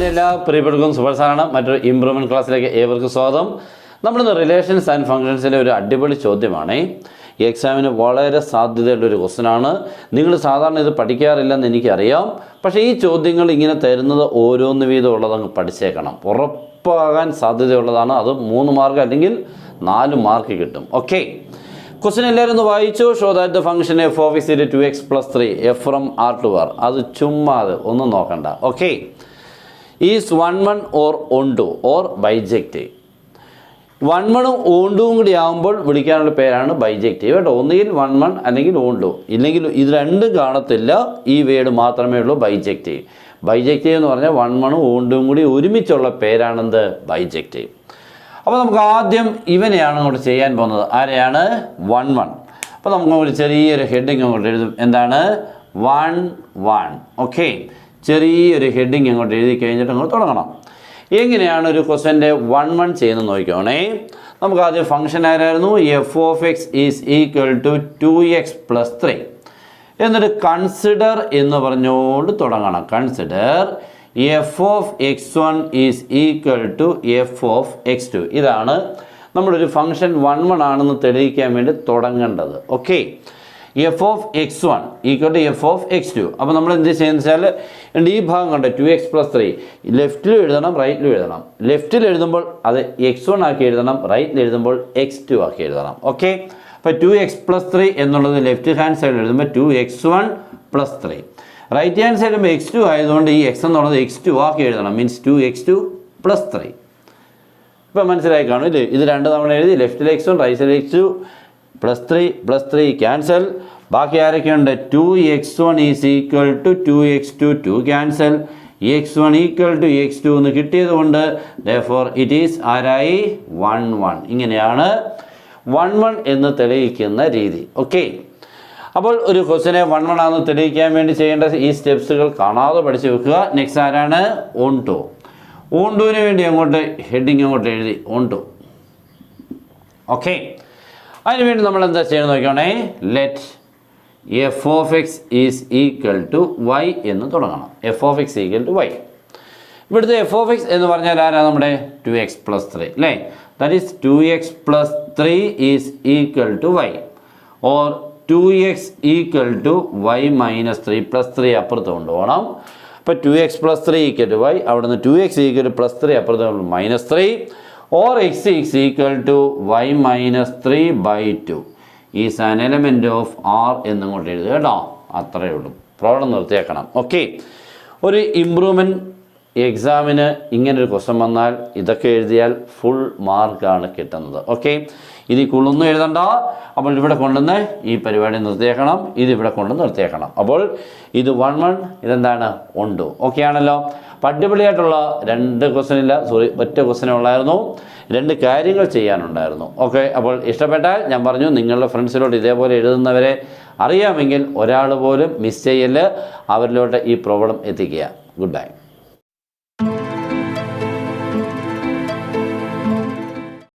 എൻ്റെ എല്ലാ പ്രിയപ്പെട്ടവർക്കും സുബർസാറാണ്. മറ്റൊരു ഇംപ്രൂവ്മെൻറ്റ് ക്ലാസ്സിലേക്ക് ഏവർക്കും സ്വാഗതം. നമ്മളിന്ന് റിലേഷൻസ് ആൻഡ് ഫങ്ഷൻസിലെ ഒരു അടിപൊളി ചോദ്യമാണ്. ഈ എക്സാമിന് വളരെ സാധ്യതയുള്ളൊരു ക്വസ്റ്റനാണ്. നിങ്ങൾ സാധാരണ ഇത് പഠിക്കാറില്ലെന്ന് എനിക്കറിയാം. പക്ഷേ ഈ ചോദ്യങ്ങൾ ഇങ്ങനെ തരുന്നത് ഓരോന്ന് വീതം ഉള്ളതങ്ങ് പഠിച്ചേക്കണം. ഉറപ്പാകാൻ സാധ്യതയുള്ളതാണ്. അത് 3 മാർക്ക് അല്ലെങ്കിൽ 4 മാർക്ക് കിട്ടും. ഓക്കെ, ക്വസ്റ്റൻ എല്ലാവരും ഒന്ന് വായിച്ചു. Show that the function F of is 2x + 3 F from R to R. അത് ചുമ്മാ അത് ഒന്നും നോക്കണ്ട. Okay, is 1 or onto or bijective. 1 ഓണ്ടും കൂടി ആകുമ്പോൾ വിളിക്കാനുള്ള പേരാണ് ബൈജക്റ്റീവ് കേട്ടോ. ഒന്നുകിൽ 1 അല്ലെങ്കിൽ ഓണ്ടു, ഇല്ലെങ്കിൽ ഇത് രണ്ടും കാണത്തില്ല. ഈ വേർഡ് മാത്രമേ ഉള്ളൂ ബൈജക്റ്റീവ്. ബൈജക്റ്റീവ് എന്ന് പറഞ്ഞാൽ 1 ഓണ്ടും കൂടി ഒരുമിച്ചുള്ള പേരാണെന്ത് ബൈജക്റ്റീവ്. അപ്പോൾ നമുക്ക് ആദ്യം ഇവനെയാണ് അങ്ങോട്ട് ചെയ്യാൻ പോകുന്നത്. ആരെയാണ്? 1. അപ്പോൾ നമുക്ക് ഒരു ചെറിയൊരു ഹെഡിങ് അങ്ങോട്ട് എഴുതും. എന്താണ്? 1. ഓക്കെ, ചെറിയൊരു ഹെഡിങ് അങ്ങോട്ട് എഴുതി കഴിഞ്ഞിട്ട് അങ്ങോട്ട് തുടങ്ങണം. എങ്ങനെയാണ് ഒരു ക്വസ്റ്റൻ്റെ 1 ചെയ്യുന്നത് നോക്കിക്കോണേ. നമുക്ക് ആദ്യം ഫംഗ്ഷൻ ആരായിരുന്നു? F of X is equal to 2x + 3. എന്നിട്ട് കൺസിഡർ എന്ന് പറഞ്ഞുകൊണ്ട് തുടങ്ങണം. Consider F of x1 is equal to F of x2. ഇതാണ് നമ്മളൊരു ഫംഗ്ഷൻ 1 ആണെന്ന് തെളിയിക്കാൻ വേണ്ടി തുടങ്ങേണ്ടത്. Okay, F of x1 equal to F of x2. അപ്പോൾ നമ്മൾ എന്ത് ചെയ്യുന്നത് വെച്ചാൽ ഈ ഭാഗം കണ്ട് 2x + 3 ലെഫ്റ്റിലും എഴുതണം റൈറ്റിലും എഴുതണം. ലെഫ്റ്റിൽ എഴുതുമ്പോൾ അത് x1 ആക്കി എഴുതണം, റൈറ്റിൽ എഴുതുമ്പോൾ x2 ആക്കി എഴുതണം. ഓക്കെ, അപ്പോൾ 2x + 3 എന്നുള്ളത് ലെഫ്റ്റ് ഹാൻഡ് സൈഡിൽ എഴുതുമ്പോൾ 2x1 + 3. Right hand side x2 ആയതുകൊണ്ട് ഈ x എന്നുള്ളത് x2 ആക്കി എഴുതണം. Means 2x2 + 3. ഇപ്പോൾ മനസ്സിലായി കാണും ഇല്ലേ? ഇത് 2 തവണ എഴുതി. ലെഫ്റ്റിൽ x1 right side x2 + 3 cancel. ബാക്കി ആരൊക്കെയുണ്ട്? 2x1 is equal to 2x2 2 cancel. x1 equal to x2 എന്ന് കിട്ടിയത് കൊണ്ട് therefore ഇറ്റ് ഈസ് ആരായി? 1. ഇങ്ങനെയാണ് 1 എന്ന് തെളിയിക്കുന്ന രീതി. ഓക്കെ, അപ്പോൾ ഒരു ക്വസ്റ്റനെ 1 ആണെന്ന് തെളിയിക്കാൻ വേണ്ടി ചെയ്യേണ്ട ഈ സ്റ്റെപ്സുകൾ കാണാതെ പഠിച്ചു വെക്കുക. നെക്സ്റ്റ് ആരാണ്? ഓൺടു. ഓൺടുവിന് വേണ്ടി അങ്ങോട്ട് ഹെഡിങ് അങ്ങോട്ട് എഴുതി ഓൺടു. ഓക്കെ, അതിനുവേണ്ടി നമ്മൾ എന്താ ചെയ്യണം നോക്കിയാണേ. Let f of X is equal to y എന്ന് തുടങ്ങണം. F of x equal to y. ഇവിടുത്തെ എഫ് ഓഫ് എക്സ് എന്ന് പറഞ്ഞാൽ ആരാ? നമ്മുടെ 2x + 3 അല്ലേ? That is 2x + 3 is equal to വൈ. Or 2x equal to y - 3 + 3 അപ്പുറത്ത് കൊണ്ടുപോകണം. അപ്പോൾ 2x + 3 ഈക്വൽ ടു y. അവിടെ നിന്ന് 2x ഈക്വൽ ടു +3 അപ്പുറത്ത് -3. Or x is equal to y - 3/2 is an element of R എന്നും കൊണ്ട് എഴുതുക കേട്ടോ. അത്രയേ ഉള്ളൂ. പ്രോബ്ലം നിർത്തിയേക്കണം. ഓക്കെ, ഒരു ഇംപ്രൂവ്മെൻറ്റ് എക്സാമിന് ഇങ്ങനൊരു ക്വസ്റ്റൻ വന്നാൽ ഇതൊക്കെ എഴുതിയാൽ ഫുൾ മാർക്കാണ് കിട്ടുന്നത്. ഓക്കെ, ഇതിൽ കൂടുതലൊന്നും എഴുതണ്ട. അപ്പോൾ ഇവിടെ കൊണ്ടുവന്ന് ഈ പരിപാടി നിർത്തിയേക്കണം. ഇതിവിടെ കൊണ്ട് നിർത്തിയേക്കണം. അപ്പോൾ ഇത് 1 ഇതെന്താണ്? ഓൺടു. ഓക്കെ ആണല്ലോ. അടിപൊളിയായിട്ടുള്ള 2 ക്വസ്റ്റൻ ഇല്ല, സോറി ഒറ്റ ക്വസ്റ്റനേ ഉള്ളായിരുന്നു. 2 കാര്യങ്ങൾ ചെയ്യാനുണ്ടായിരുന്നു. ഓക്കെ, അപ്പോൾ ഇഷ്ടപ്പെട്ടാൽ ഞാൻ പറഞ്ഞു നിങ്ങളുടെ ഫ്രണ്ട്സിലോട്ട് ഇതേപോലെ എഴുതുന്നവരെ അറിയാമെങ്കിൽ ഒരാൾ പോലും മിസ് ചെയ്യല്, അവരിലോട്ട് ഈ പ്രോബ്ലം എത്തിക്കുക. Good bye.